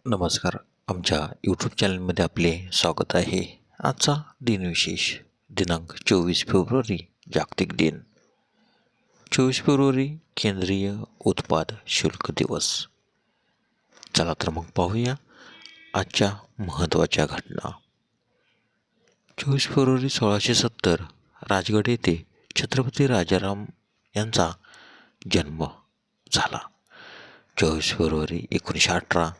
नमस्कार. आमच्या यूट्यूब चॅनलमध्ये आपले स्वागत आहे. आजचा दिनविशेष दिनांक 24 फेब्रुवारी जागतिक दिन. 24 फेब्रुवारी केंद्रीय उत्पाद शुल्क दिवस. चला तर मग पाहूया आजच्या महत्त्वाच्या घटना. 24 फेब्रुवारी 1670 राजगड येथे छत्रपती राजाराम यांचा जन्म झाला. 24 फेब्रुवारी 1918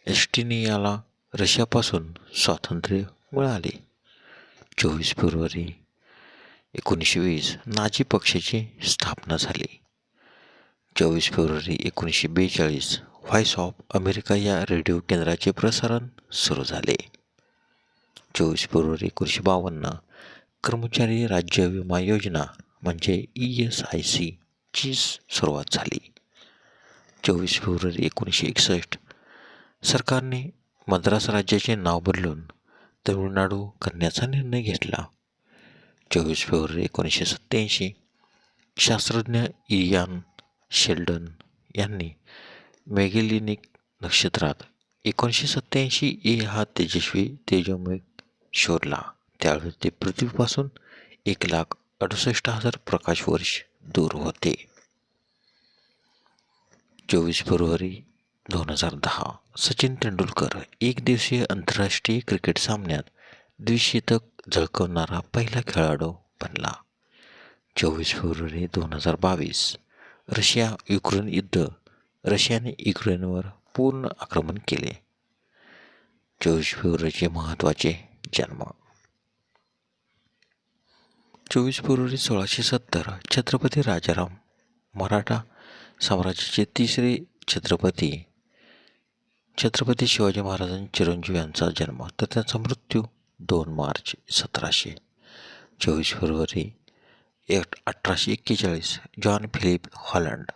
एस्टोनियाला रशियापासून स्वातंत्र्य मिळाले. 24 फेब्रुवारी 1920 नाझी पक्षाची स्थापना झाली. 24 फेब्रुवारी 1942 व्हॉइस ऑफ अमेरिका या रेडिओ केंद्राचे प्रसारण सुरू झाले. 24 फेब्रुवारी 1952 कर्मचारी राज्य विमा योजना म्हणजे ESIC ची सुरुवात झाली. 24 फेब्रुवारी 1961 सरकारने मद्रास राज्याचे नाव बदलून तमिळनाडू करण्याचा निर्णय घेतला. 24 फेब्रुवारी 1987 शास्त्रज्ञ इयान शेल्डन यांनी मेगेलिनिक नक्षत्रात 1987 हा तेजस्वी तेजोमेघ शोधला. त्यावेळी ते पृथ्वीपासून 1,68,000 प्रकाशवर्ष दूर होते. 24 फेब्रुवारी 2010 सचिन तेंडुलकर एकदिवसीय आंतरराष्ट्रीय क्रिकेट सामन्यात द्विशतक झळकवणारा पहिला खेळाडू बनला. 24 फेब्रुवारी 2022 रशिया युक्रेन युद्ध. रशियाने युक्रेनवर पूर्ण आक्रमण केले. 24 फेब्रुवारीचे महत्त्वाचे जन्म. 24 फेब्रुवारी 1670 छत्रपती राजाराम मराठा साम्राज्याचे तिसरे छत्रपती शिवाजी महाराजांचे चिरंजीव यांचा जन्म तर त्यांचा मृत्यू 2 मार्च 1700. 24 फेब्रुवारी 1841 जॉन फिलिप हॉलंड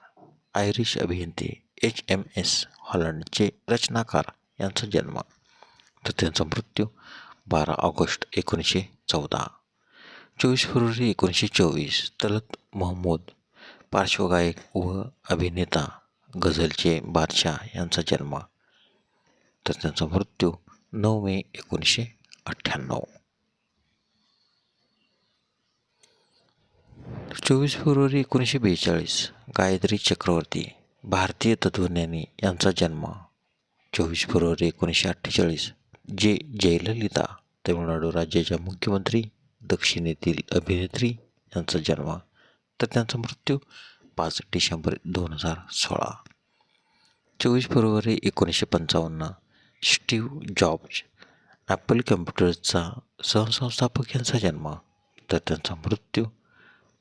आयरिश अभियंते HMS हॉलंडचे रचनाकार यांचा जन्म तर त्यांचा मृत्यू 12 ऑगस्ट 1914. 24 फेब्रुवारी 1924 तलत महमूद पार्श्वगायक व अभिनेता गझलचे बादशाह यांचा जन्म तर त्यांचा मृत्यू 9 मे 1998. 24 फेब्रुवारी 1942 गायत्री चक्रवर्ती भारतीय तत्त्वज्ञानी यांचा जन्म. 24 फेब्रुवारी 1948 जयललिता तमिळनाडू राज्याच्या मुख्यमंत्री दक्षिणेतील अभिनेत्री यांचा जन्म तर त्यांचा मृत्यू 5 डिसेंबर 2016. 24 फेब्रुवारी 1955 स्टीव्ह जॉब्ज ॲपल कम्प्युटर्सचा सहसंस्थापक यांचा जन्म तर त्यांचा मृत्यू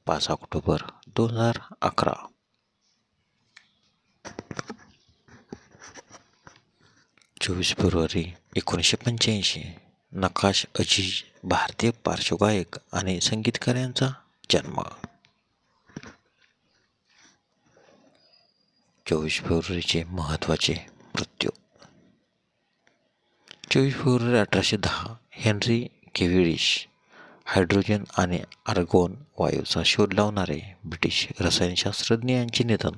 5 ऑक्टोबर 2011. 24 फेब्रुवारी 1985 नकाश अजीज भारतीय पार्श्वगायक आणि संगीतकार यांचा जन्म. 24 फेब्रुवारीचे महत्त्वाचे मृत्यू. 24 फेब्रुवारी 1810 हेनरी केव्हिडिश हायड्रोजन आणि आर्गॉन वायूचा शोध लावणारे ब्रिटिश रसायनशास्त्रज्ञ यांचे निधन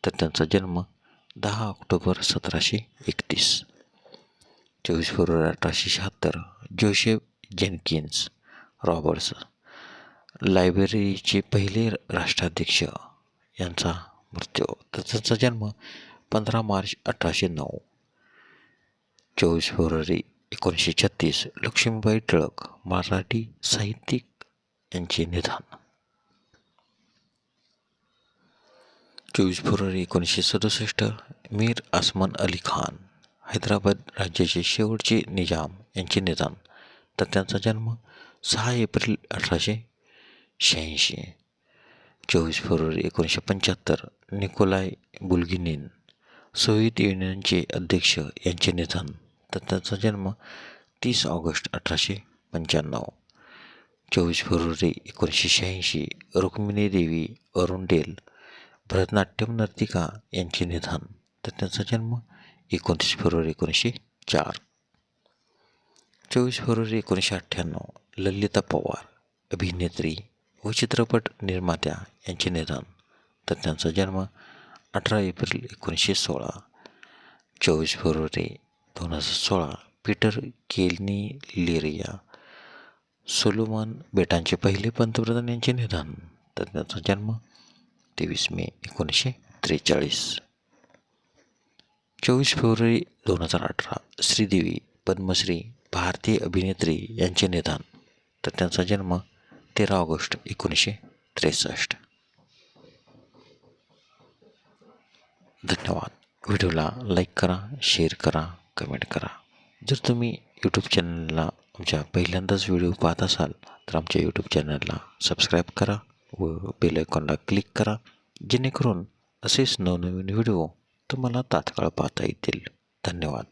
तर त्यांचा जन्म 10 ऑक्टोबर 1731. 24 फेब्रुवारी 1876 जोसेफ जेनकिन्स रॉबर्ट्स लायब्ररीचे पहिले राष्ट्राध्यक्ष यांचा मृत्यू तर त्यांचा जन्म 15 मार्च 1809. 24 फेब्रुवारी 1936 लक्ष्मीबाई टिळक मराठी साहित्यिक यांचे निधन. 24 फेब्रुवारी 1967 मीर आसमान अली खान हैदराबाद राज्याचे शेवटचे निजाम यांचे निधन तर त्यांचा जन्म 6 एप्रिल 1886. 24 फेब्रुवारी 1975 निकोलाय बुल्गिनिन सोव्हिएत युनियनचे अध्यक्ष यांचे निधन तर त्यांचा जन्म 30 ऑगस्ट 1895. 24 फेब्रुवारी 1986 रुक्मिणी देवी अरुंडेल भरतनाट्यम नर्तिका यांचे निधन तर त्यांचा जन्म 29 फेब्रुवारी 1904. 24 फेब्रुवारी 1998 ललिता पवार अभिनेत्री व चित्रपट निर्मात्या यांचे निधन तर त्यांचा जन्म 18 एप्रिल 1916. 24 फेब्रुवारी 2016 पीटर केनिलेरिया सोलोमन बेटांचे पहिले पंतप्रधान यांचे निधन. तर त्यांचा जन्म 23 मे 1943. 24 फेब्रुवारी 2018 श्रीदेवी पद्मश्री भारतीय अभिनेत्री यांचे निधन. तर त्यांचा जन्म 13 ऑगस्ट 1963. धन्यवाद. व्हिडिओला लाईक करा, शेअर करा, कमेंट करा. जर तुम्ही यूट्यूब चॅनलला आमच्या पहिल्यांदाच व्हिडिओ पाहत असाल तर आमच्या यूट्यूब चॅनलला सबस्क्राईब करा व बेल आयकॉनला क्लिक करा, जेणेकरून असेच नवनवीन व्हिडिओ तुम्हाला तात्काळ पाहता येतील. धन्यवाद.